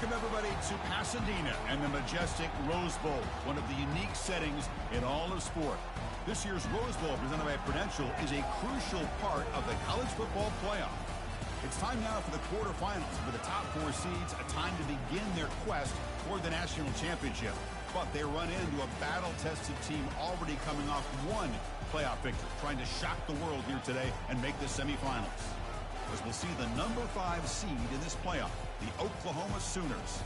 Welcome, everybody, to Pasadena and the majestic Rose Bowl, one of the unique settings in all of sport. This year's Rose Bowl, presented by Prudential, is a crucial part of the college football playoff. It's time now for the quarterfinals. For the top four seeds, a time to begin their quest toward the national championship. But they run into a battle-tested team already coming off one playoff victory, trying to shock the world here today and make the semifinals. As we'll see the number 5 seed in this playoff, the Oklahoma Sooners,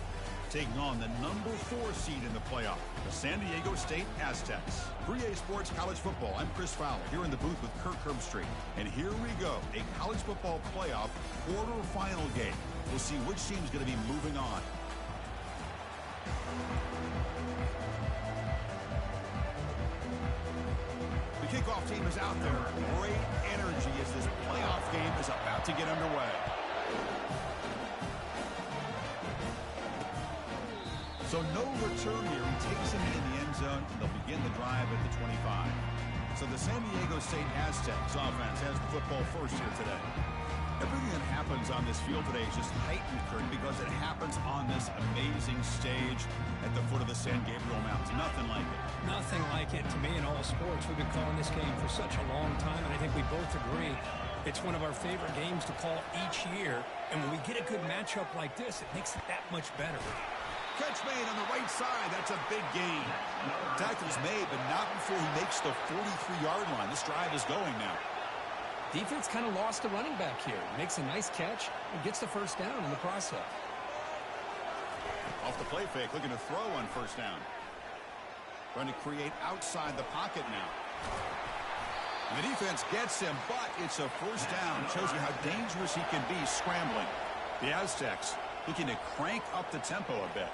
taking on the number 4 seed in the playoff, the San Diego State Aztecs. 3A Sports College Football, I'm Chris Fowler, here in the booth with Kirk Herbstreit. And here we go, a college football playoff quarterfinal game. We'll see which team's going to be moving on. The kickoff team is out there. Great energy as this playoff game is about to get underway. So no return here. He takes him in the end zone. They'll begin the drive at the 25. So the San Diego State Aztecs offense has the football first here today. Everything that happens on this field today is just heightened, Kurt, because it happens on this amazing stage at the foot of the San Gabriel Mountains. Nothing like it. Nothing like it to me in all sports. We've been calling this game for such a long time, and I think we both agree it's one of our favorite games to call each year. And when we get a good matchup like this, it makes it that much better. Catch made on the right side. That's a big gain. Tackle's made, but not before he makes the 43-yard line. This drive is going now. Defense kind of lost a running back here. Makes a nice catch and gets the first down in the process. Off the play fake, looking to throw on first down. Trying to create outside the pocket now. And the defense gets him, but it's a first down. Shows you how dangerous he can be scrambling. The Aztecs looking to crank up the tempo a bit.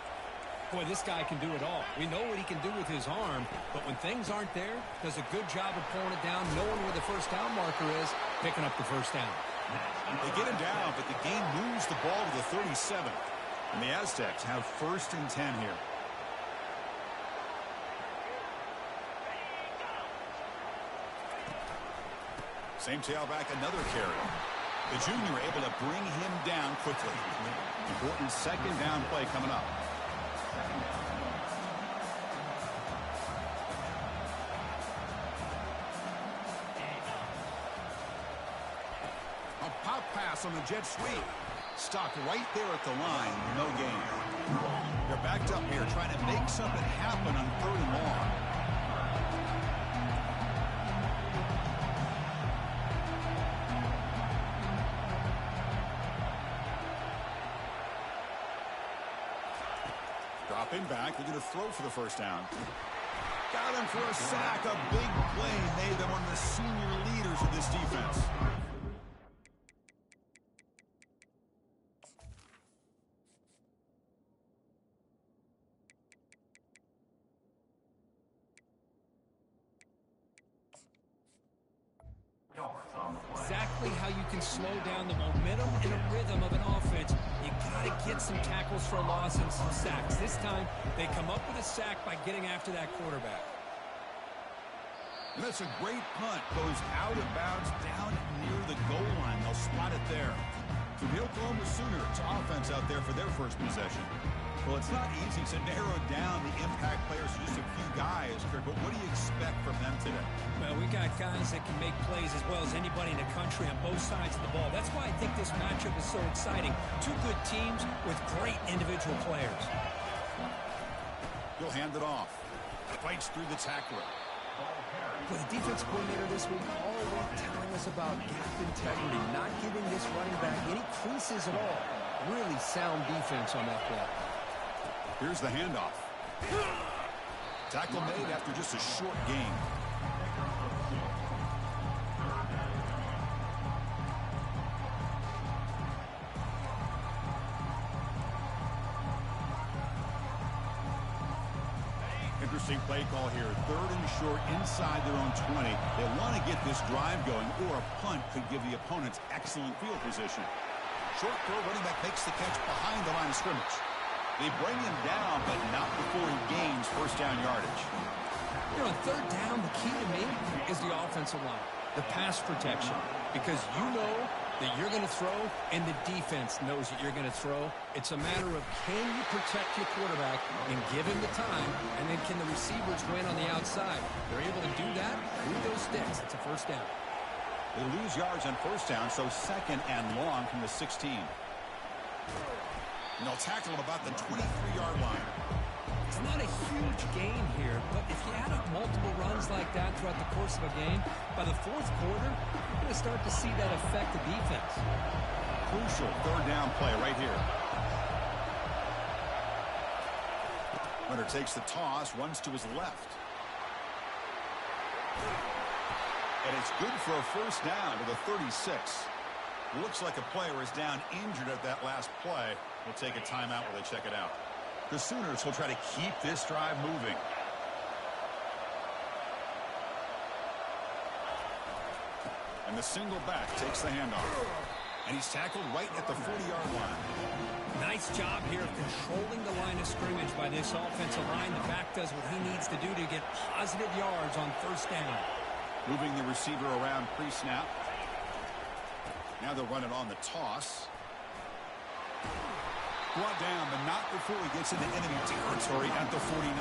Boy, this guy can do it all. We know what he can do with his arm, but when things aren't there, does a good job of pulling it down, knowing where the first down marker is, picking up the first down. They get him down, but the game moves the ball to the 37. And the Aztecs have first and 10 here. Same tailback, another carry. The junior able to bring him down quickly. Important second down play coming up. A pop pass on the jet sweep. Stopped right there at the line. No gain. They're backed up here trying to make something happen on 3rd and long. Dropping back, they're going to throw for the first down. Got him for a sack, a big play, made them one of the senior leaders of this defense. Exactly how you can slow down the momentum and a rhythm of an offense. You got to get some tackles for a loss and some sacks. This time, they come up with a sack by getting after that quarterback. And that's a great punt. Goes out of bounds down near the goal line. They'll spot it there. So the Oklahoma Sooners offense out there for their first possession. Well, it's not easy to narrow down the impact players to just a few guys, Kirk, but what do you expect from them today? Well, we got guys that can make plays as well as anybody in the country on both sides of the ball. That's why I think this matchup is so exciting. Two good teams with great individual players. He'll hand it off. Fights through the tackler. Well, the defense coordinator this week all week telling us about gap integrity, not giving this running back any creases at all. Really sound defense on that play. Here's the handoff. Tackle made after just a short gain. Interesting play call here. 3rd and short inside their own 20. They want to get this drive going, or a punt could give the opponents excellent field position. Short throw, running back makes the catch behind the line of scrimmage. They bring him down, but not before he gains first down yardage. You know, on 3rd down, the key to me is the offensive line, the pass protection. Because you know that you're going to throw, and the defense knows that you're going to throw. It's a matter of can you protect your quarterback and give him the time, and then can the receivers win on the outside? They're able to do that, move those sticks. It's a first down. They lose yards on first down, so second and long from the 16. And they'll tackle him about the 23-yard line. It's not a huge gain here, but if you add up multiple runs like that throughout the course of a game, by the fourth quarter, you're going to start to see that affect the defense. Crucial third down play right here. Hunter takes the toss, runs to his left. And it's good for a first down to the 36. Looks like a player is down injured at that last play. We'll take a timeout while they check it out. The Sooners will try to keep this drive moving. And the single back takes the handoff. And he's tackled right at the 40-yard line. Nice job here of controlling the line of scrimmage by this offensive line. The back does what he needs to do to get positive yards on first down. Moving the receiver around pre-snap. Now they'll run it on the toss. Brought down, but not before he gets into enemy territory at the 49.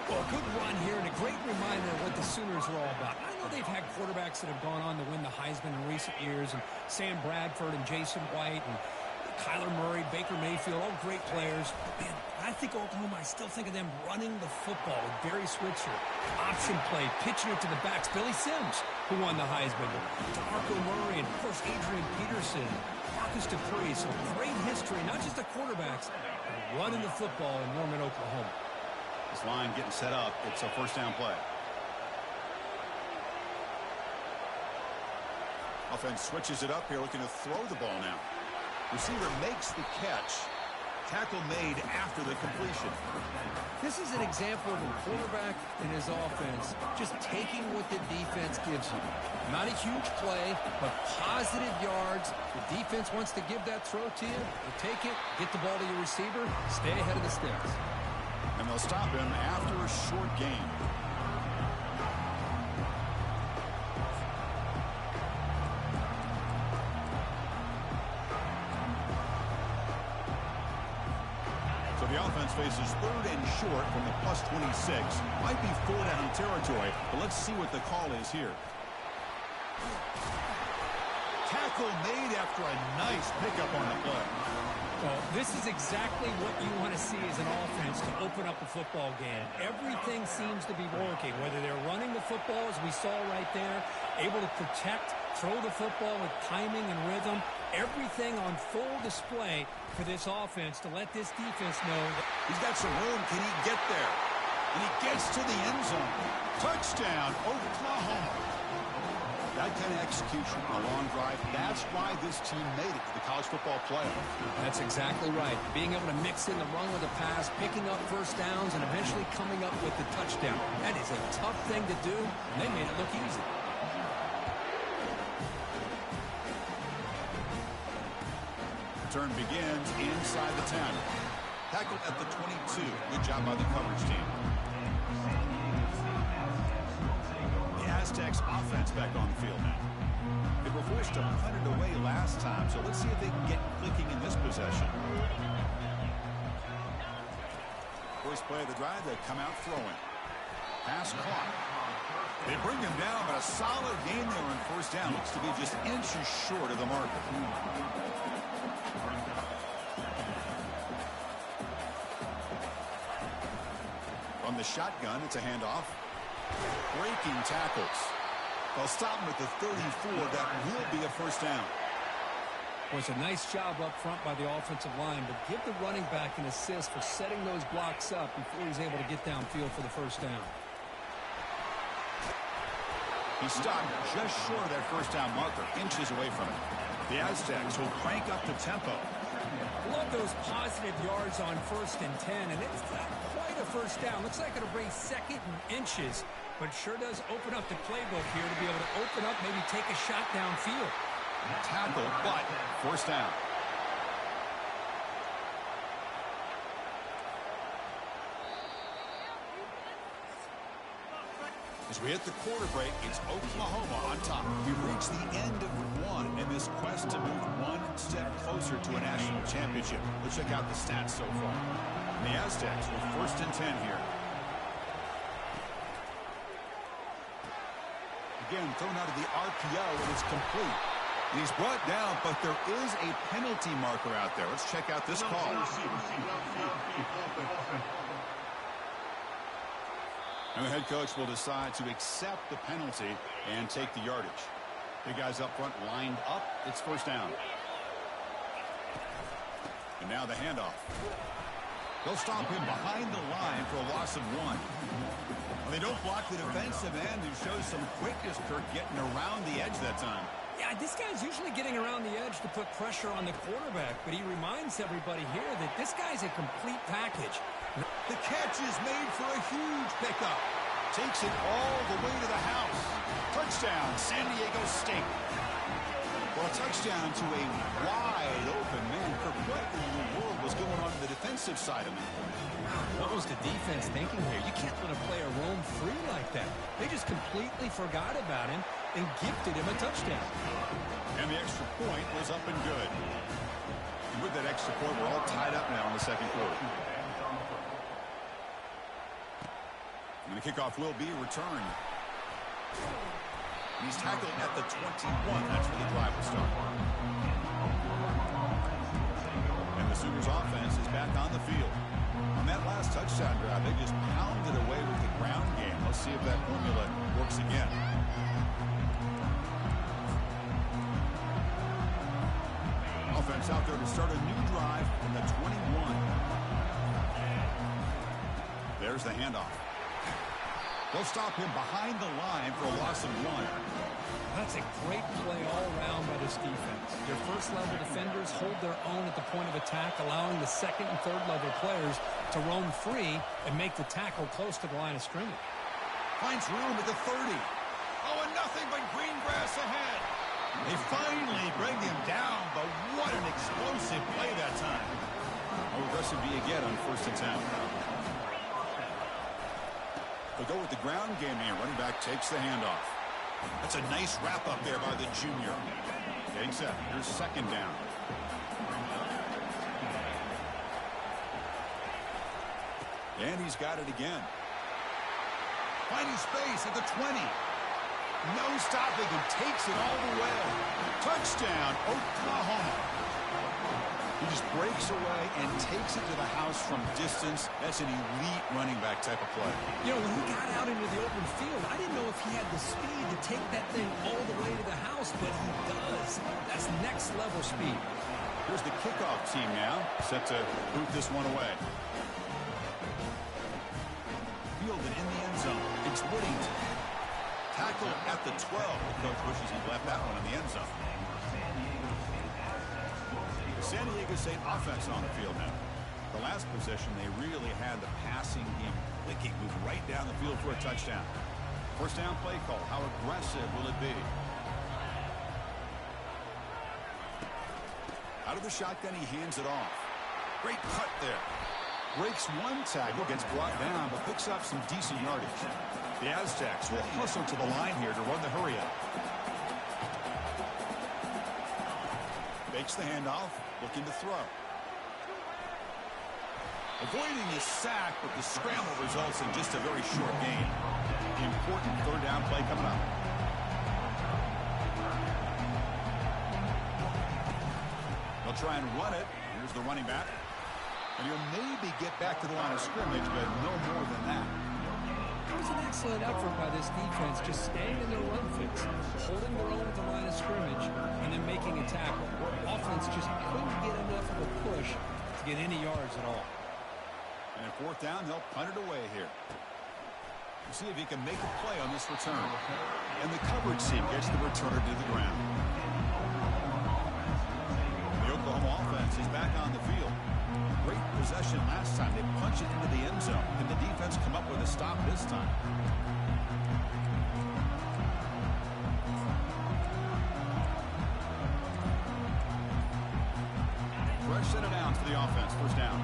Well, good run here and a great reminder of what the Sooners are all about. I know they've had quarterbacks that have gone on to win the Heisman in recent years, and Sam Bradford and Jason White and Kyler Murray, Baker Mayfield, all great players. Man, I think Oklahoma, I still think of them running the football with Barry Switzer. Option play, pitching it to the backs. Billy Sims, who won the Heisman. DeMarco Murray and, of course, Adrian Peterson. Marcus Dupree. So great history, not just the quarterbacks, but running the football in Norman, Oklahoma. This line getting set up. It's a first down play. Offense switches it up here, looking to throw the ball now. Receiver makes the catch. Tackle made after the completion. This is an example of a quarterback and his offense just taking what the defense gives you. Not a huge play, but positive yards. The defense wants to give that throw to you. You take it, get the ball to your receiver, stay ahead of the sticks. And they'll stop him after a short gain. The offense faces third and short from the plus 26. Might be four down territory, but let's see what the call is here. Tackle made after a nice pickup on the play. Well, this is exactly what you want to see as an offense to open up a football game. Everything seems to be working, whether they're running the football, as we saw right there, able to protect, throw the football with timing and rhythm. Everything on full display for this offense to let this defense know that he's got some room. Can he get there? And he gets to the end zone. Touchdown, Oklahoma. That kind of execution on a long drive, that's why this team made it to the college football playoff. That's exactly right. Being able to mix in the run with the pass, picking up first downs, and eventually coming up with the touchdown. That is a tough thing to do, and they made it look easy. Turn begins inside the 10. Tackled at the 22. Good job by the coverage team. The Aztecs offense back on the field now. They were forced to punt it away last time, so let's see if they can get clicking in this possession. First play of the drive, they come out throwing. Pass caught. They bring him down, but a solid gain there on first down. Looks to be just inches short of the marker. From the shotgun, it's a handoff. Breaking tackles. They'll stop him at the 34. That will be a first down. Well, it's a nice job up front by the offensive line, but give the running back an assist for setting those blocks up before he's able to get downfield for the first down. He stopped just short of that first down marker, inches away from it. The Aztecs will crank up the tempo. Love those positive yards on 1st and 10, and it's not quite a first down. Looks like it'll bring second and inches, but sure does open up the playbook here to be able to open up, maybe take a shot downfield. Tackle, but first down. As we hit the quarter break, it's Oklahoma on top. We've reached the end of one in this quest closer to a national championship. Let's check out the stats so far. The Aztecs were 1st and 10 here. Again, thrown out of the RPO, and it's complete. And he's brought down, but there is a penalty marker out there. Let's check out this call. And the head coach will decide to accept the penalty and take the yardage. The guys up front lined up. It's 1st down. And now the handoff. They'll stop him behind the line for a loss of 1. Well, they don't block the defensive end, who shows some quickness, Kirk, getting around the edge that time. Yeah, this guy's usually getting around the edge to put pressure on the quarterback, but he reminds everybody here that this guy's a complete package. The catch is made for a huge pickup. Takes it all the way to the house. Touchdown, San Diego State. Well, a touchdown to a wide open man. For what in the world was going on the defensive side of it? What was the defense thinking here? You can't let a player roam free like that. They just completely forgot about him and gifted him a touchdown. And the extra point was up and good. And with that extra point, we're all tied up now in the 2nd quarter. And the kickoff will be returned. And he's tackled at the 21. That's where the drive will start. And the Sooners offense is back on the field. On that last touchdown drive, they just pounded away with the ground game. Let's see if that formula works again. Offense out there to start a new drive from the 21. There's the handoff. They'll stop him behind the line for a loss of 1. That's a great play all around by this defense. Their first-level defenders hold their own at the point of attack, allowing the second and third-level players to roam free and make the tackle close to the line of scrimmage. Finds room at the 30. Oh, and nothing but green grass ahead. They finally bring him down, but what an explosive play that time. How aggressive do you get on 1st and 10? They'll go with the ground game here. Running back takes the handoff. That's a nice wrap up there by the junior. Getting set. Here's 2nd down. And he's got it again. Finding space at the 20. No stopping him. Takes it all the way. Touchdown, Oklahoma. He just breaks away and takes it to the house from distance. That's an elite running back type of play. You know, when he got out into the open field, I didn't know if he had the speed to take that thing all the way to the house, but he does. That's next-level speed. Here's the kickoff team now, set to boot this one away. Fielded in the end zone. It's Whittington. Tackle at the 12. The coach wishes he left that one in the end zone. San Diego State offense on the field now. The last possession, they really had the passing game clicking, moved right down the field for a touchdown. 1st down play call. How aggressive will it be? Out of the shotgun, he hands it off. Great cut there. Breaks one tackle, gets brought down, but picks up some decent yardage. The Aztecs will hustle to the line here to run the hurry up. Makes the handoff, looking to throw. Avoiding the sack, but the scramble results in just a very short gain. The important 3rd down play coming up. They'll try and run it. Here's the running back. And he'll maybe get back to the line of scrimmage, but no more than that. It was an excellent effort by this defense, just staying in their run fix, holding their own at the line of scrimmage, and then making a tackle. Offense just couldn't get enough of a push to get any yards at all. And at 4th down, they'll punt it away here. We'll see if he can make a play on this return. And the coverage team gets the returner to the ground. The Oklahoma offense is back on the field. Great possession last time. They punch it into the end zone. Can the defense come up with a stop this time? Fresh set of downs for the offense. 1st down.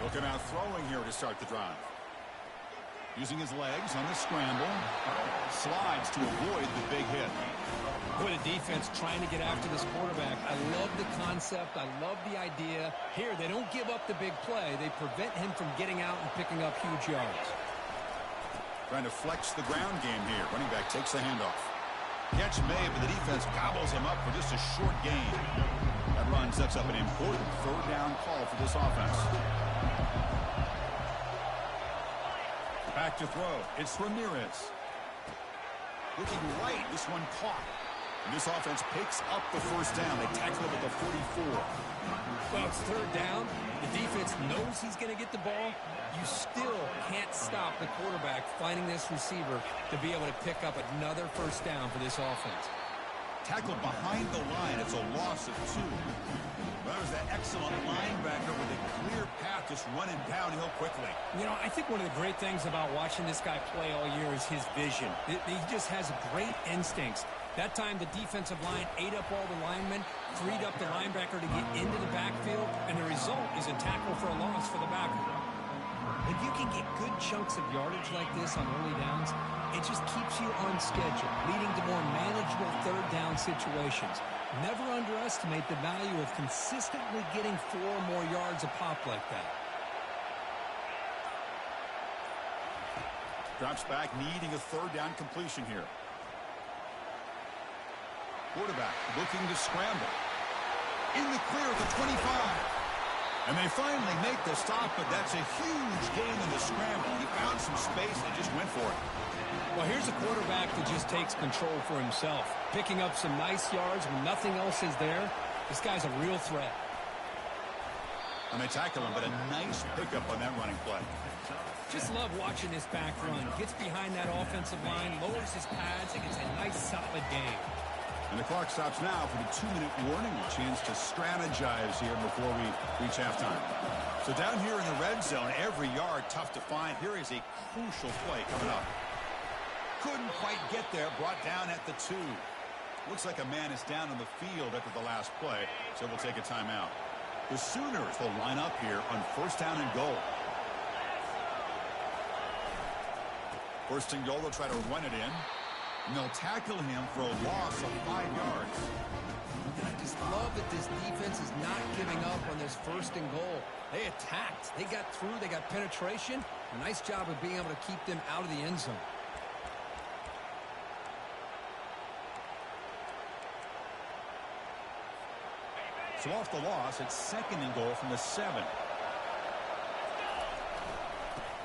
Looking out throwing here to start the drive. Using his legs on the scramble. Slides to avoid the big hit. What a defense trying to get after this quarterback. I love the concept. I love the idea. Here, they don't give up the big play. They prevent him from getting out and picking up huge yards. Trying to flex the ground game here. Running back takes the handoff. Catch made, but the defense gobbles him up for just a short gain. That run sets up an important third down call for this offense. Back to throw. It's Ramirez. Looking right. This one caught. And this offense picks up the first down. They tackle him at the 44. Well, it's third down. The defense knows he's going to get the ball. You still can't stop the quarterback finding this receiver to be able to pick up another first down for this offense. Tackled behind the line. It's a loss of 2. That was that excellent linebacker with a clear path just running downhill quickly. You know, I think one of the great things about watching this guy play all year is his vision. He just has great instincts. That time, the defensive line ate up all the linemen, freed up the linebacker to get into the backfield, and the result is a tackle for a loss for the backer. If you can get good chunks of yardage like this on early downs, it just keeps you on schedule, leading to more manageable third down situations. Never underestimate the value of consistently getting 4 or more yards a pop like that. Drops back, needing a third down completion here. Quarterback looking to scramble. In the clear at the 25. And they finally make the stop, but that's a huge gain in the scramble. He found some space and just went for it. Well, here's a quarterback that just takes control for himself, picking up some nice yards when nothing else is there. This guy's a real threat. And they tackle him, but a nice pickup on that running play. Just love watching this back run. Gets behind that offensive line, lowers his pads, and gets a nice, solid game. And the clock stops now for the 2-minute warning. A chance to strategize here before we reach halftime. So down here in the red zone, every yard tough to find. Here is a crucial play coming up. Couldn't quite get there, brought down at the 2. Looks like a man is down on the field after the last play, so we'll take a timeout. The Sooners will line up here on first down and goal. First and goal, they'll try to run it in. And they'll tackle him for a loss of 5 yards. And I just love that this defense is not giving up on this first and goal. They attacked. They got through. They got penetration. A nice job of being able to keep them out of the end zone. So off the loss, it's second and goal from the 7.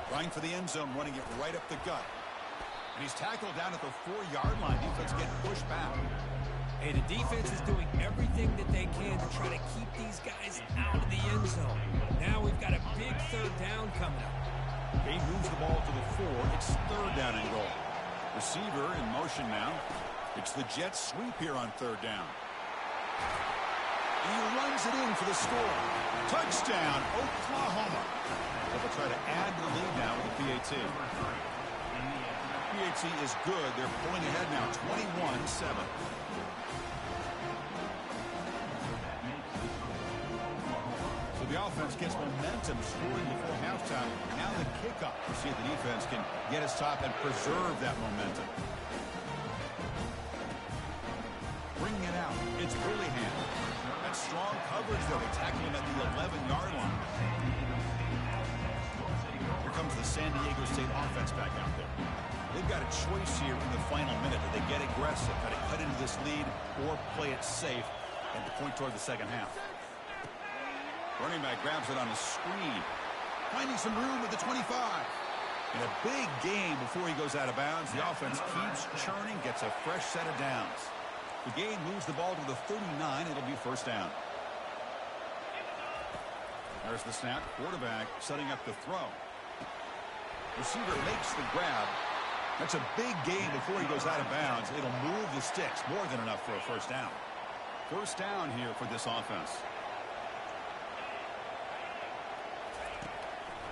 Trying for the end zone, running it right up the gut. And he's tackled down at the 4-yard line. Defense getting pushed back. Hey, the defense is doing everything that they can to try to keep these guys out of the end zone. Now we've got a big third down coming up. He moves the ball to the 4. It's third down and goal. Receiver in motion now. It's the Jets sweep here on third down. And he runs it in for the score. Touchdown, Oklahoma. They'll try to add to the lead now with the PAT. PAT is good. They're pulling ahead now, 21-7. So the offense gets momentum, scoring before halftime. Now the kickoff. We'll see if the defense can get his top and preserve that momentum. Bringing it out. It's Burleyham. That strong coverage, though. They tackle him at the 11-yard line. Here comes the San Diego State offense back out there. They've got a choice here in the final minute. Do they get aggressive, try to cut into this lead, or play it safe and to point toward the second half? Running back grabs it on a screen. Finding some room with the 25. In a big game before he goes out of bounds. The offense keeps churning, gets a fresh set of downs. The game moves the ball to the 39. It'll be first down. There's the snap. Quarterback setting up the throw. Receiver makes the grab. That's a big gain before he goes out of bounds. It'll move the sticks. More than enough for a first down. First down here for this offense.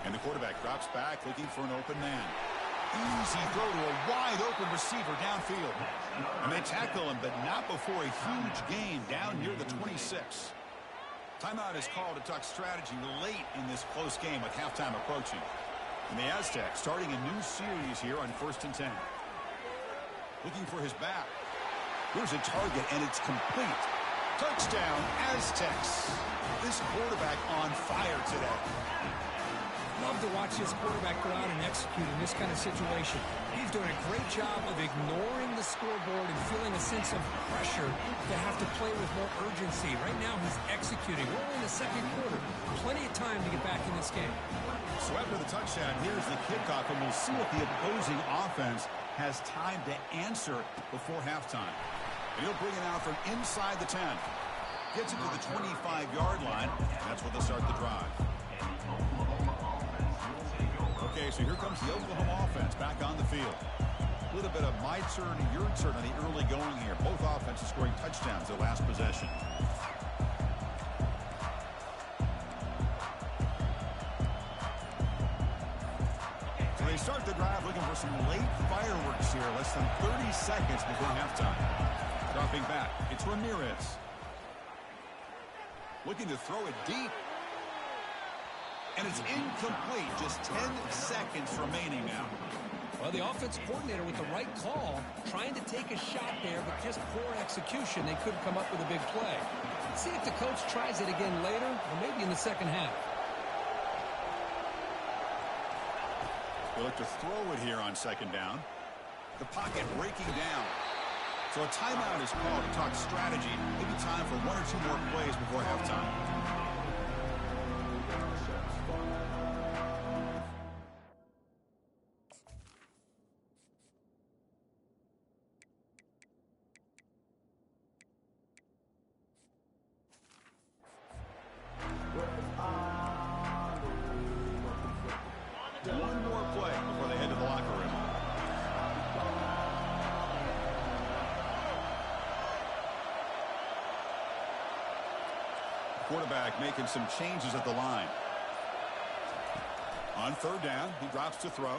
And the quarterback drops back looking for an open man. Easy throw to a wide open receiver downfield. And they tackle him, but not before a huge gain down near the 26. Timeout is called to talk strategy late in this close game with halftime approaching. And the Aztecs starting a new series here on 1st and 10. Looking for his back. Here's a target, and it's complete. Touchdown, Aztecs. This quarterback on fire today. Love to watch this quarterback go out and execute in this kind of situation. He's doing a great job of ignoring the scoreboard and feeling a sense of pressure to have to play with more urgency. Right now, he's executing. We're only in the second quarter. Plenty of time to get back in this game. So after the touchdown, here's the kickoff, and we'll see if the opposing offense has time to answer before halftime. And he'll bring it out from inside the 10. Gets it to the 25-yard line. That's where they'll start the drive. Okay, so here comes the Oklahoma offense back on the field. A little bit of my turn, your turn on the early going here. Both offenses scoring touchdowns their last possession. So they start the drive looking for some late fireworks here. Less than 30 seconds before halftime. Dropping back, it's Ramirez. Looking to throw it deep. And it's incomplete. Just 10 seconds remaining now. Well, the offense coordinator with the right call, trying to take a shot there, but just poor execution. They couldn't come up with a big play. Let's see if the coach tries it again later, or maybe in the second half. They look to throw it here on second down. The pocket breaking down. So a timeout is called to talk strategy. Maybe time for one or two more plays before halftime. One more play before they head to the locker room. Quarterback making some changes at the line. On third down, he drops to throw.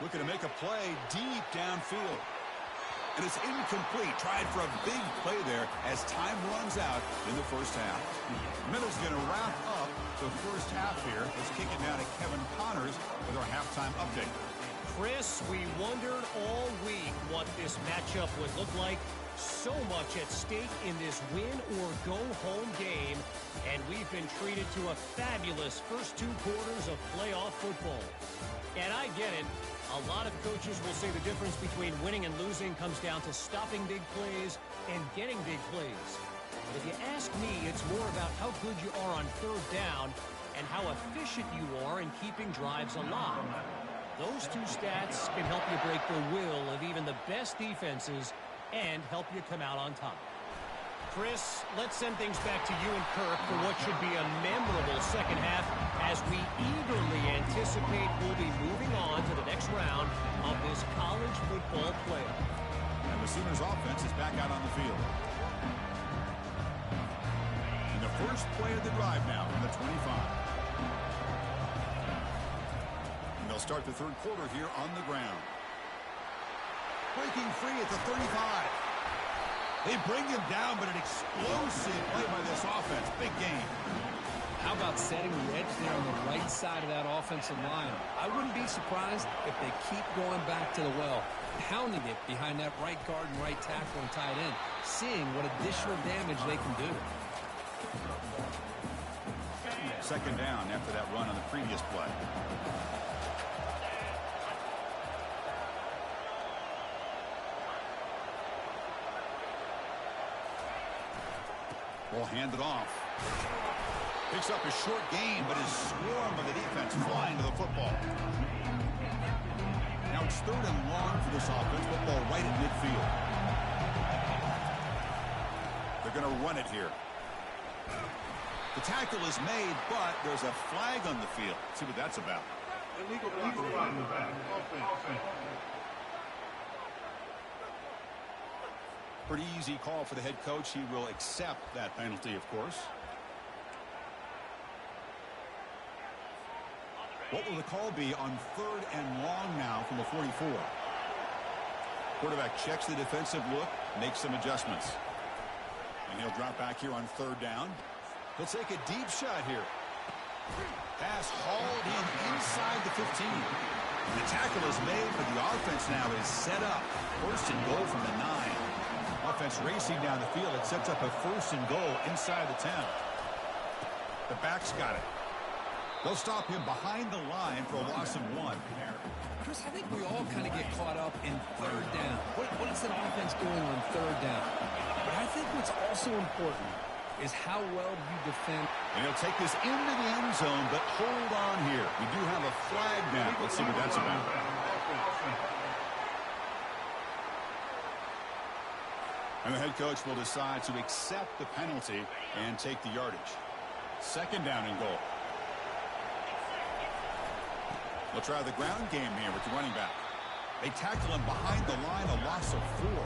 Looking to make a play deep downfield. And it's incomplete. Tried for a big play there as time runs out in the first half. Miller's going to wrap up the first half here. Let's kick it down to Kevin Connors with our halftime update. Chris, we wondered all week what this matchup would look like. So much at stake in this win-or-go-home game, and we've been treated to a fabulous first two quarters of playoff football. And I get it. A lot of coaches will say the difference between winning and losing comes down to stopping big plays and getting big plays. But if you ask me, it's more about how good you are on third down and how efficient you are in keeping drives alive. Those two stats can help you break the will of even the best defenses and help you come out on top. Chris, let's send things back to you and Kirk for what should be a memorable second half as we eagerly anticipate we'll be moving on to the next round of this college football playoff. And the Sooners offense is back out on the field. And the first play of the drive now from the 25. And they'll start the third quarter here on the ground. Breaking free at the 35. They bring him down, but an explosive play by this offense. Big game. How about setting the edge there on the right side of that offensive line? I wouldn't be surprised if they keep going back to the well, pounding it behind that right guard and right tackle and tight end, seeing what additional damage they can do. Second down after that run on the previous play. Will hand it off. Picks up a short gain, but his swarm of the defense flying to the football. Now it's third and long for this offense. Football right at midfield. They're going to run it here. The tackle is made, but there's a flag on the field. Let's see what that's about. Illegal flag. Offense. Pretty easy call for the head coach. He will accept that penalty, of course. What will the call be on third and long now from the 44? Quarterback checks the defensive look, makes some adjustments. And he'll drop back here on third down. He'll take a deep shot here. Pass hauled in inside the 15. The tackle is made, but the offense now is set up. First and goal from the 9. Offense racing down the field. It sets up a first and goal inside the 10. The back's got it. They'll stop him behind the line for a loss of 1. Chris, I think we all kind of get caught up in third down. What is an offense doing on third down? But I think what's also important is how well you defend. And he'll take this into the end zone, but hold on here. We do have a flag now. Let's see what that's about. And the head coach will decide to accept the penalty and take the yardage. Second down and goal. They'll try the ground game here with the running back. They tackle him behind the line, a loss of 4.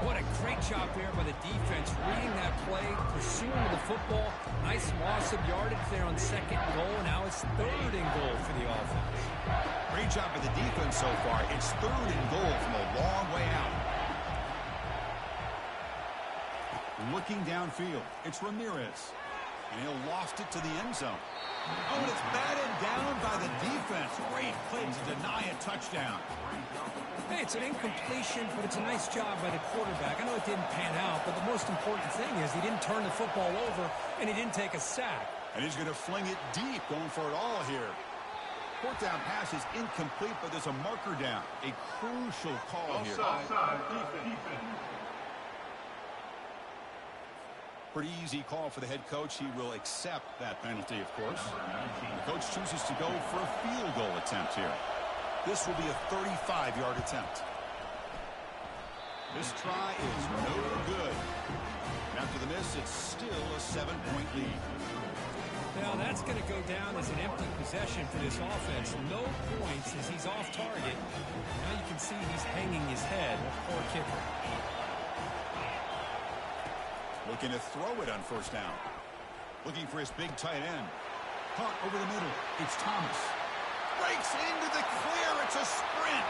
What a great job there by the defense, reading that play, pursuing the football. Nice loss of yardage there on second and goal. Now it's third and goal for the offense. Great job by the defense so far. It's third and goal from a long way out. Looking downfield, it's Ramirez. And he'll loft it to the end zone. Oh, and it's batted down by the defense. Great play to deny a touchdown. Hey, it's an incompletion, but it's a nice job by the quarterback. I know it didn't pan out, but the most important thing is he didn't turn the football over, and he didn't take a sack. And he's going to fling it deep, going for it all here. Fourth down pass is incomplete, but there's a marker down. A crucial call here. Pretty easy call for the head coach. He will accept that penalty, of course. The coach chooses to go for a field goal attempt here. This will be a 35-yard attempt. This try is no good. After the miss, it's still a 7-point lead. Now that's going to go down as an empty possession for this offense. No points as he's off target. Now you can see he's hanging his head. Poor kicker. Looking to throw it on first down. Looking for his big tight end. Caught over the middle. It's Thomas. Breaks into the clear. It's a sprint.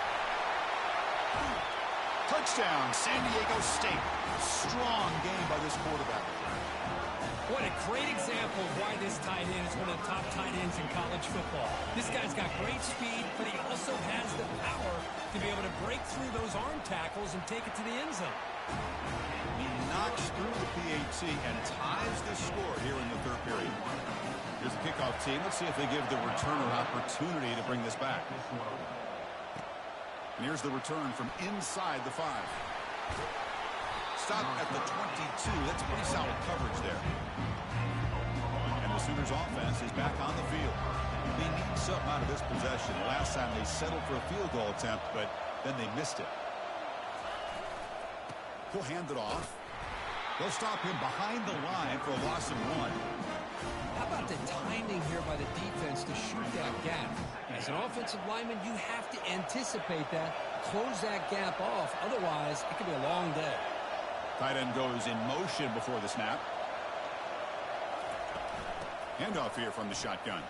Touchdown, San Diego State. Strong game by this quarterback. What a great example of why this tight end is one of the top tight ends in college football. This guy's got great speed, but he also has the power to be able to break through those arm tackles and take it to the end zone. He knocks through the PAT and ties the score here in the third period. Here's the kickoff team. Let's see if they give the returner opportunity to bring this back. And here's the return from inside the 5. Stop at the 22. That's pretty solid coverage there. And the Sooners offense is back on the field. They need something out of this possession. Last time they settled for a field goal attempt, but then they missed it. He'll hand it off. They'll stop him behind the line for a loss of 1. How about the timing here by the defense to shoot that gap? As an offensive lineman, you have to anticipate that, close that gap off. Otherwise, it could be a long day. Tight end goes in motion before the snap. Handoff here from the shotgun.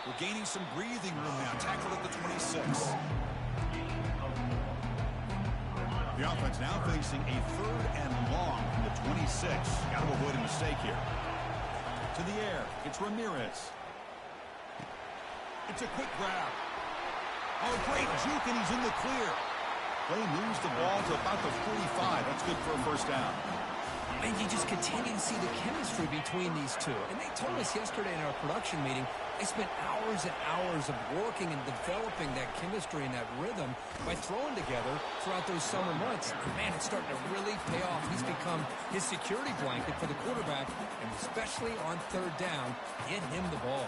We're gaining some breathing room now. Tackled at the 26. The offense now facing a third and long from the 26. Got to avoid a mistake here. To the air. It's Ramirez. It's a quick grab. Oh, great juke, and he's in the clear. Play moves the ball to about the 45. That's good for a first down. And you just continue to see the chemistry between these two. And they told us yesterday in our production meeting, they spent hours and hours of working and developing that chemistry and that rhythm by throwing together throughout those summer months. And man, it's starting to really pay off. He's become his security blanket for the quarterback, and especially on third down, get him the ball.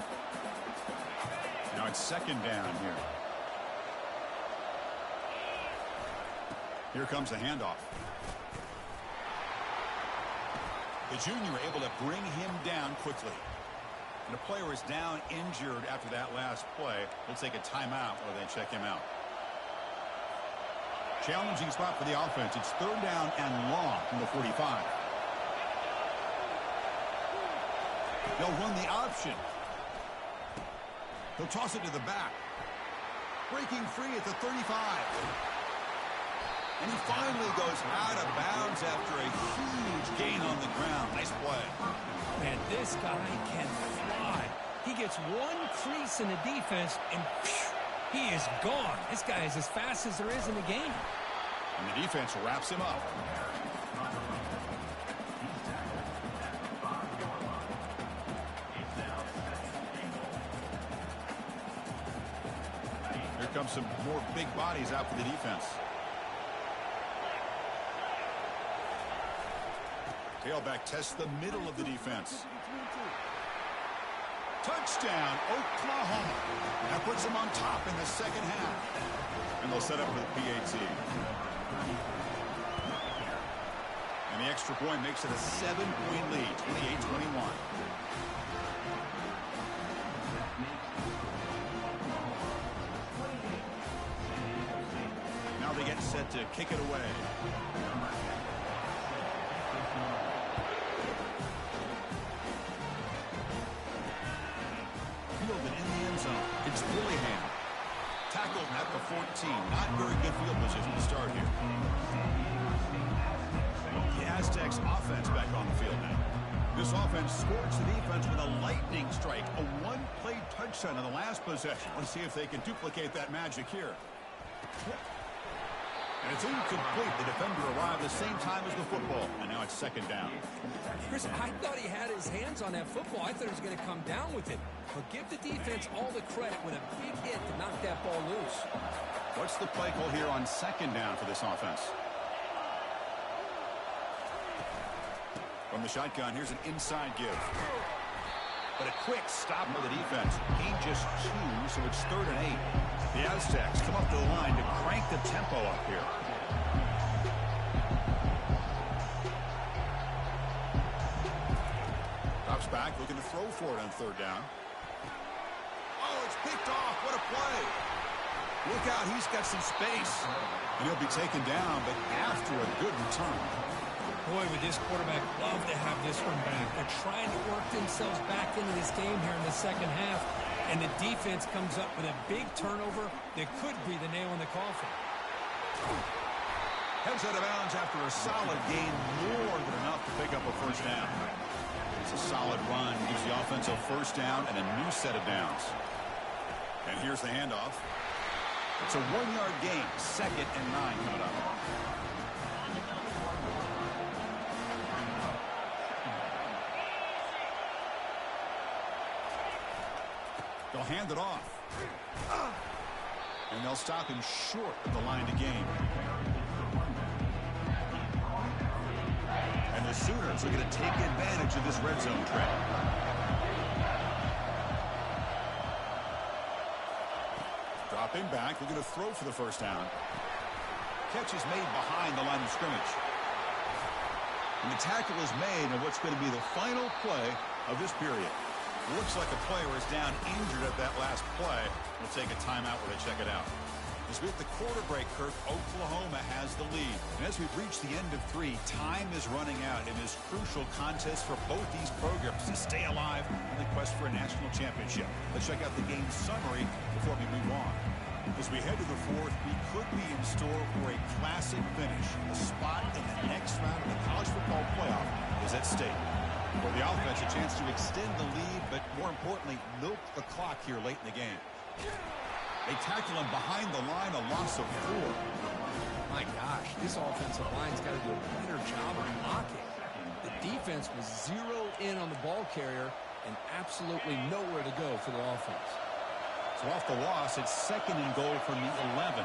Now it's second down here. Here comes the handoff. The junior able to bring him down quickly. And the player is down injured after that last play. They'll take a timeout while they check him out. Challenging spot for the offense. It's third down and long from the 45. They'll run the option. They'll toss it to the back. Breaking free at the 35. And he finally goes out of bounds after a huge gain on the ground. Nice play. Man, this guy can fly. He gets one crease in the defense, and he is gone. This guy is as fast as there is in the game. And the defense wraps him up. Here comes some more big bodies out for the defense. Tailback tests the middle of the defense. Touchdown, Oklahoma. That puts them on top in the second half. And they'll set up for the PAT. And the extra point makes it a 7-point lead, 28-21. Now they get set to kick it away. Fielded in the end zone. It's Dillingham. Tackled at the 14. Not very good field position to start here. The Aztecs offense back on the field now. This offense scorched the defense with a lightning strike. A one-play touchdown in the last possession. Let's see if they can duplicate that magic here. And it's incomplete. The defender arrived the same time as the football. And now it's second down. Chris, I thought he had his hands on that football. I thought he was going to come down with it. But give the defense all the credit with a big hit to knock that ball loose. What's the play call here on second down for this offense? From the shotgun, here's an inside give. But a quick stop for the defense. Gain just 2, so it's 3rd and 8. The Aztecs come up to the line to crank the tempo up here. Drops back, looking to throw for it on 3rd down. Oh, it's picked off. What a play. Look out, he's got some space. And he'll be taken down, but after a good return. Boy, would this quarterback love to have this one back. They're trying to work themselves back into this game here in the second half. And the defense comes up with a big turnover that could be the nail in the coffin. Heads out of bounds after a solid gain, more than enough to pick up a first down. It's a solid run, gives the offense a first down and a new set of downs. And here's the handoff. It's a 1-yard gain, 2nd and 9 coming up. They'll hand it off. And they'll stop him short of the line to gain. And the Sooners are going to take advantage of this red zone trap. Dropping back. They're going to throw for the first down. Catch is made behind the line of scrimmage. And the tackle is made on what's going to be the final play of this period. Looks like a player is down injured at that last play. We'll take a timeout where they check it out. As we hit the quarter break, Kirk, Oklahoma has the lead. And as we've reached the end of 3, time is running out in this crucial contest for both these programs to stay alive in the quest for a national championship. Let's check out the game summary before we move on. As we head to the 4th, we could be in store for a classic finish. A spot in the next round of the college football playoff is at stake. For the offense, a chance to extend the lead, but more importantly, milk the clock here late in the game. They tackle him behind the line, a loss of 4. My gosh, this offensive line's got to do a better job of blocking. The defense was zeroed in on the ball carrier and absolutely nowhere to go for the offense. So off the loss, it's 2nd and goal from the 11.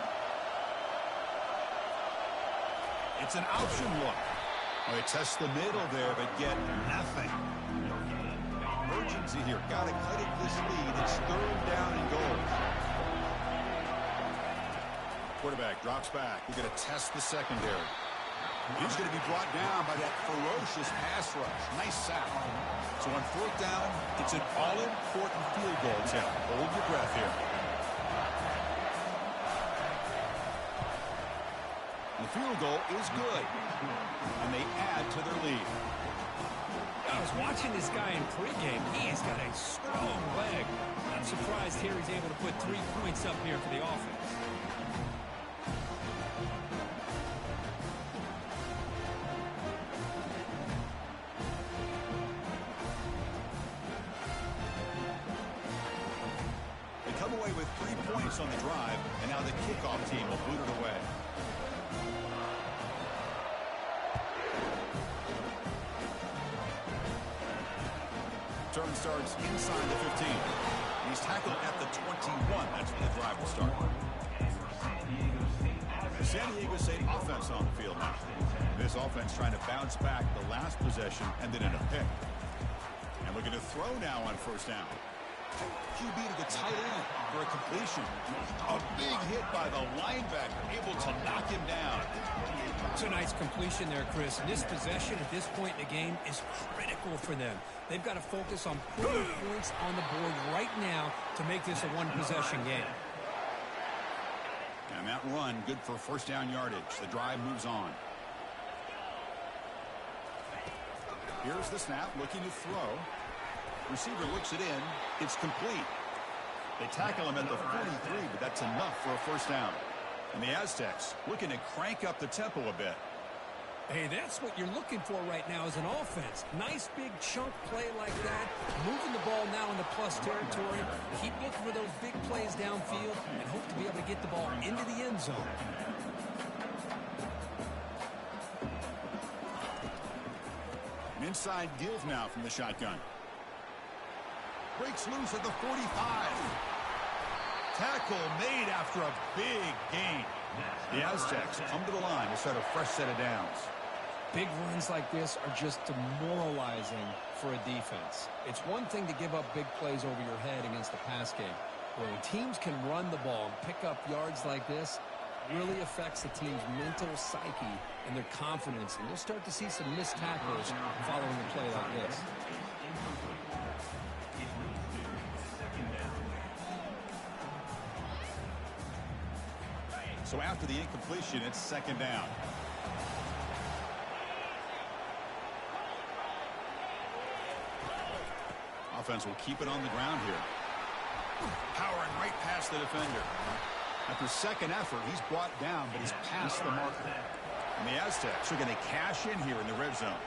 It's an option look. Well, they test the middle there, but get nothing. Urgency here. Got to cut it this lead. It's 3rd down and goal. Quarterback drops back. We're going to test the secondary. He's going to be brought down by that ferocious pass rush. Nice sack. So on 4th down, it's an all-important field goal attempt. Hold your breath here. The field goal is good. And they add to their lead. I was watching this guy in pregame. He has got a strong leg. I'm surprised here he's able to put 3 points up here for the offense. away with 3 points on the drive, and now the kickoff team will boot it away. Turn starts inside the 15. He's tackled at the 21. That's where the drive will start. San Diego State offense on the field now. This offense trying to bounce back the last possession and then in a pick. And looking to throw now on first down. QB to the tight end for a completion. A big hit by the linebacker, able to knock him down. It's a nice completion there, Chris. And this possession at this point in the game is critical for them. They've got to focus on putting points on the board right now to make this a one-possession game. And that run, good for first down yardage. The drive moves on. Here's the snap, looking to throw. Receiver looks it in. It's complete. They tackle him at the 43, but that's enough for a first down. And the Aztecs looking to crank up the tempo a bit. Hey, that's what you're looking for right now as an offense. Nice big chunk play like that. Moving the ball now in the plus territory. Keep looking for those big plays downfield and hope to be able to get the ball into the end zone. An inside give now from the shotgun. Breaks loose at the 45. Tackle made after a big gain. The Aztecs come to the line to start a fresh set of downs. Big runs like this are just demoralizing for a defense. It's one thing to give up big plays over your head against the pass game. When teams can run the ball and pick up yards like this, really affects the team's mental psyche and their confidence. And you'll start to see some missed tackles following a play like this. So after the incompletion, it's second down. Offense will keep it on the ground here. Powering right past the defender. After second effort, he's brought down, but he's past the marker. And the Aztecs are going to cash in here in the red zone.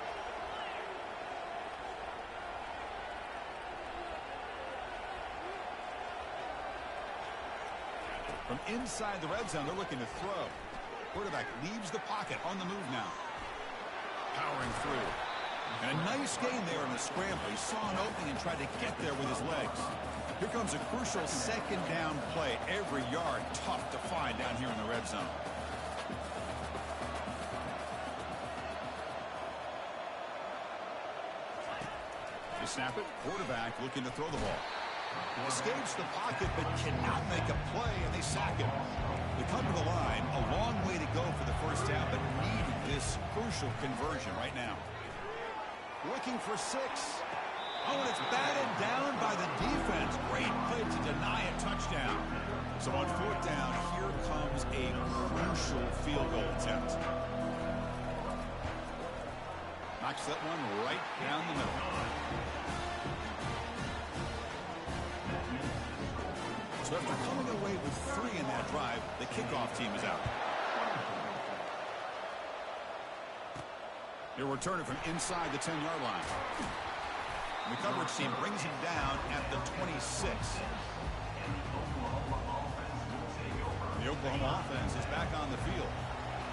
From inside the red zone, they're looking to throw. Quarterback leaves the pocket on the move now. Powering through. And a nice gain there in the scramble. He saw an opening and tried to get there with his legs. Here comes a crucial second down play. Every yard tough to find down here in the red zone. They snap it. Quarterback looking to throw the ball. Escapes the pocket but cannot make a play, and they sack him. They come to the line. A long way to go for the first down, but need this crucial conversion right now. Looking for 6. Oh, and it's batted down by the defense. Great play to deny a touchdown. So on fourth down, here comes a crucial field goal attempt. Knocks that one right down the middle. So after coming away with 3 in that drive, the kickoff team is out. He'll return it from inside the 10-yard line. The coverage team brings him down at the 26. The Oklahoma offense is back on the field.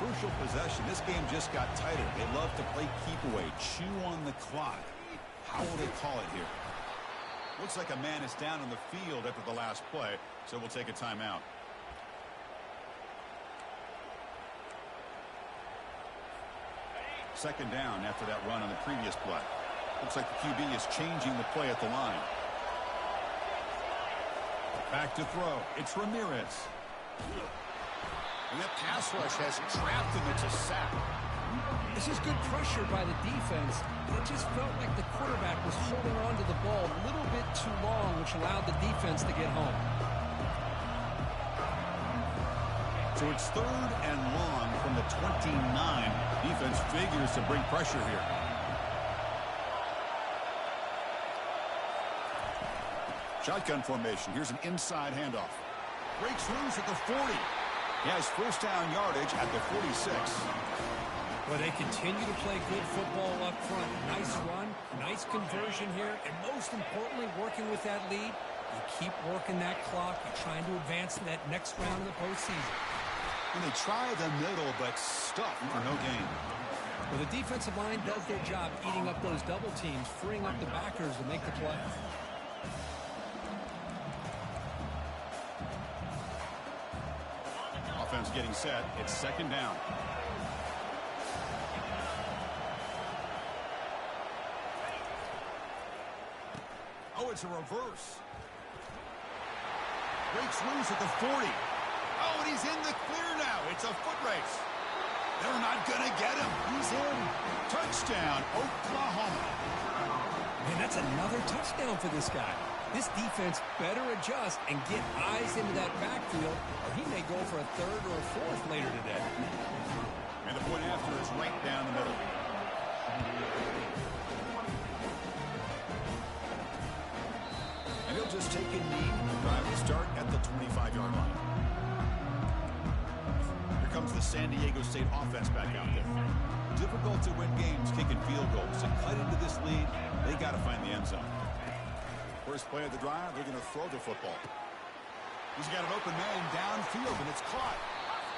Crucial possession. This game just got tighter. They love to play keep away, chew on the clock. How will they call it here? Looks like a man is down on the field after the last play, so we'll take a timeout. Second down after that run on the previous play. Looks like the QB is changing the play at the line. Back to throw. It's Ramirez. And that pass rush has trapped him into sack. This is good pressure by the defense. It just felt like the quarterback was holding on to the ball a little bit too long, which allowed the defense to get home. So it's third and long from the 29. Defense figures to bring pressure here. Shotgun formation. Here's an inside handoff. Breaks loose at the 40. He has first down yardage at the 46. Well, they continue to play good football up front. Nice run, nice conversion here, and most importantly, working with that lead, You keep working that clock. You're trying to advance to that next round of the postseason. And they try the middle, but stuff for no gain. Well, the defensive line does their job eating up those double teams, freeing up the backers to make the play. Offense getting set. It's second down. Oh, it's a reverse. Breaks loose at the 40. Oh, and he's in the clear now. It's a foot race. They're not going to get him. He's in. Touchdown, Oklahoma. Man, that's another touchdown for this guy. This defense better adjust and get eyes into that backfield, or he may go for a third or a fourth later today. And the point after is right down the middle. And he'll just take a knee. Drive will start at the 25-yard line. Here comes the San Diego State offense back out there. Difficult to win games kicking field goals. To cut into this lead, they got to find the end zone. First play of the drive, they're going to throw the football. He's got an open man downfield, and it's caught.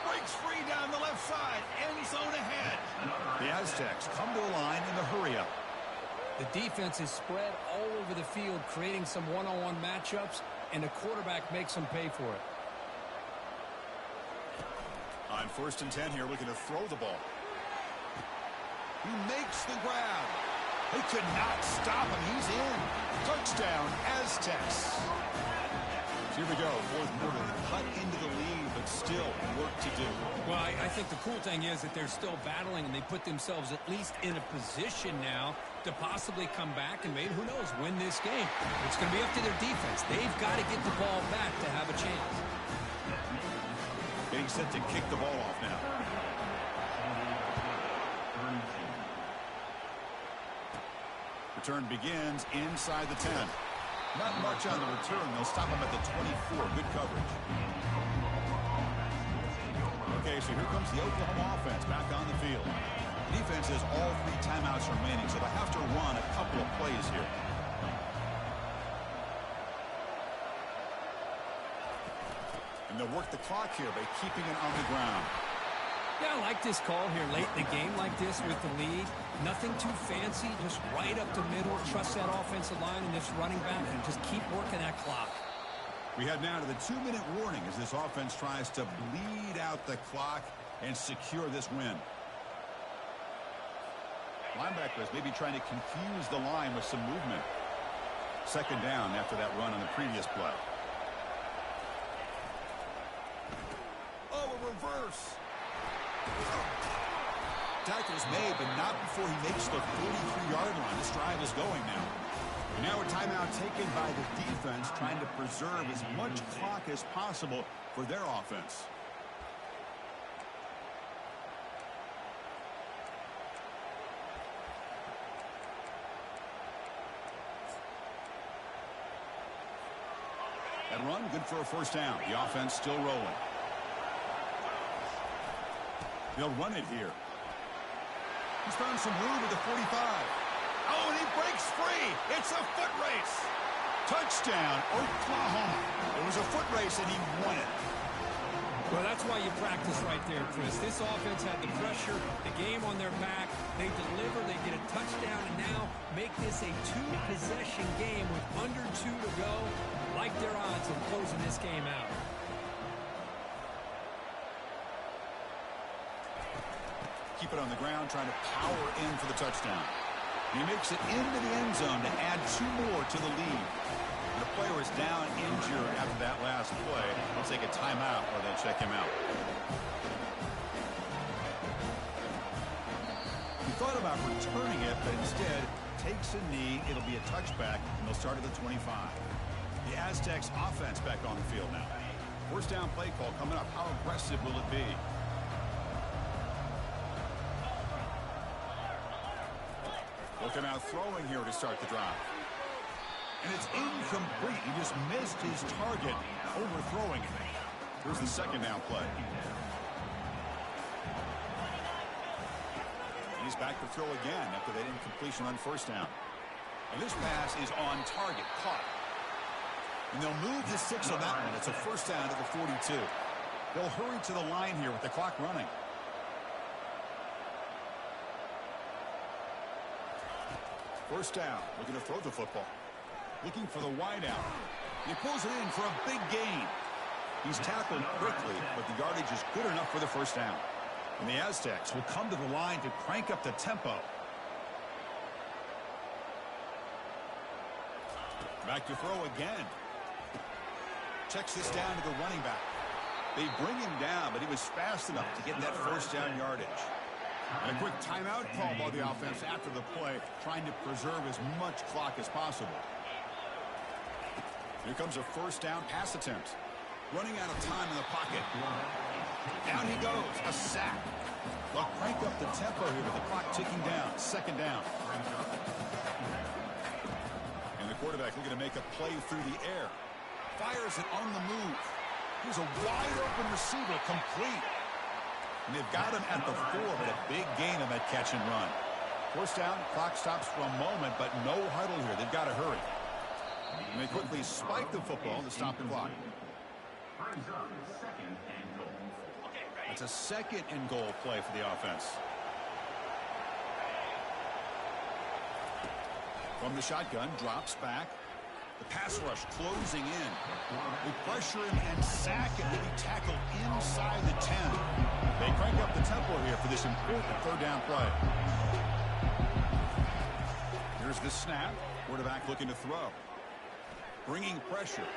Breaks free down the left side. End zone ahead. The Aztecs come to the line in the hurry-up. The defense is spread all over the field, creating some one-on-one matchups, and the quarterback makes them pay for it. On 1st and 10 here, looking to throw the ball. He makes the grab. They could not stop him. He's in. Touchdown, Aztecs. So here we go. Fourth quarter. Cut into the lead, but still work to do. Well, I think the cool thing is that they're still battling, and they put themselves at least in a position now to possibly come back and maybe, who knows, win this game. It's going to be up to their defense. They've got to get the ball back to have a chance. Getting set to kick the ball off now. Return begins inside the 10. Not much on the return. They'll stop him at the 24. Good coverage. Okay, so here comes the Oklahoma offense back on the field. Defense has all 3 timeouts remaining, so they'll have to run a couple of plays here. And they'll work the clock here by keeping it on the ground. Yeah, I like this call here late in the game like this with the lead. Nothing too fancy, just right up the middle. Trust that offensive line and this running back and just keep working that clock. We head now to the 2-minute warning as this offense tries to bleed out the clock and secure this win. Linebackers maybe trying to confuse the line with some movement. Second down after that run on the previous play. Oh, a reverse. Tackle's made, but not before he makes the 43-yard line. This drive is going now. And now a timeout taken by the defense, trying to preserve as much clock as possible for their offense. That run, good for a first down. The offense still rolling. They'll run it here. He's found some room at the 45. Oh, and he breaks free. It's a foot race. Touchdown, Oklahoma. It was a foot race, and he won it. Well, that's why you practice right there, Chris. This offense had the pressure, the game on their back. They deliver, they get a touchdown, and now make this a 2-possession game with under 2 to go. Like their odds of closing this game out. Keep it on the ground, trying to power in for the touchdown. He makes it into the end zone to add 2 more to the lead. The player is down injured after that last play. They'll take a timeout or they'll check him out. He thought about returning it, but instead takes a knee. It'll be a touchback, and they'll start at the 25. The Aztecs offense back on the field now. First down play call coming up. How aggressive will it be? Looking out throwing here to start the drive. And it's incomplete. He just missed his target, overthrowing it. Here's the second down play. He's back to throw again after that incompletion on first down. And this pass is on target, caught. And they'll move the 6 on that one. It's a first down to the 42. They'll hurry to the line here with the clock running. First down, looking to throw the football. Looking for the wide out. He pulls it in for a big gain. He's tackled quickly, but the yardage is good enough for the first down. And the Aztecs will come to the line to crank up the tempo. Back to throw again. Checks this down to the running back. They bring him down, but he was fast enough to get that first down yardage. And a quick timeout call by the offense after the play, trying to preserve as much clock as possible. Here comes a first down pass attempt. Running out of time in the pocket. Down he goes. A sack. They'll crank up the tempo here with the clock ticking down. Second down. And the quarterback looking to make a play through the air. Fires it on the move. Here's a wide open receiver, complete. And they've got him at the 4, but a big gain on that catch and run. First down, clock stops for a moment, but no huddle here. They've got to hurry. And they quickly spike the football to stop the clock. It's a second and goal play for the offense. From the shotgun, drops back. The pass rush closing in. They pressure him and sack him. He tackled inside the 10. They crank up the tempo here for this important third down play. Here's the snap. Quarterback looking to throw. Bringing pressure.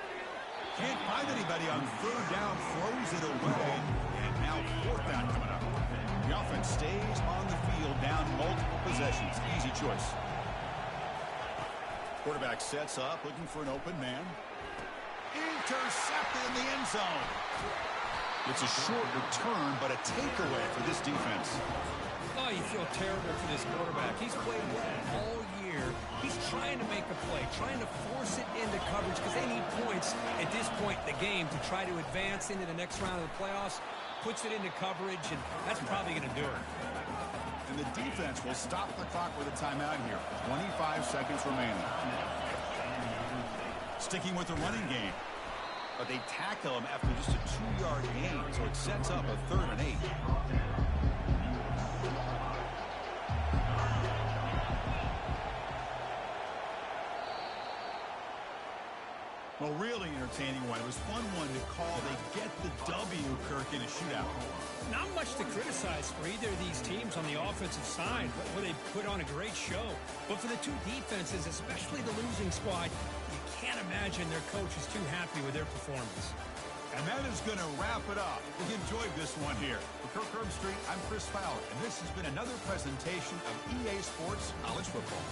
Can't find anybody on third down. Throws it away. And now fourth down coming up. The offense stays on the field down multiple possessions. Easy choice. Quarterback sets up, looking for an open man. Intercepted in the end zone. It's a short return, but a takeaway for this defense. Oh, you feel terrible for this quarterback. He's played well all year. He's trying to make a play, trying to force it into coverage because they need points at this point in the game to try to advance into the next round of the playoffs. Puts it into coverage, and that's probably going to do it. And the defense will stop the clock with a timeout here. 25 seconds remaining. Sticking with the running game. But they tackle him after just a 2-yard gain, so it sets up a 3rd and 8. Well, really entertaining one. It was fun one to call. They get the W, Kirk, in a shootout. Not much to criticize for either of these teams on the offensive side, where they put on a great show. But for the two defenses, especially the losing squad, you can't imagine their coach is too happy with their performance. And that is going to wrap it up. We enjoyed this one here. For Kirk Herbstreit, I'm Chris Fowler, and this has been another presentation of EA Sports College Football.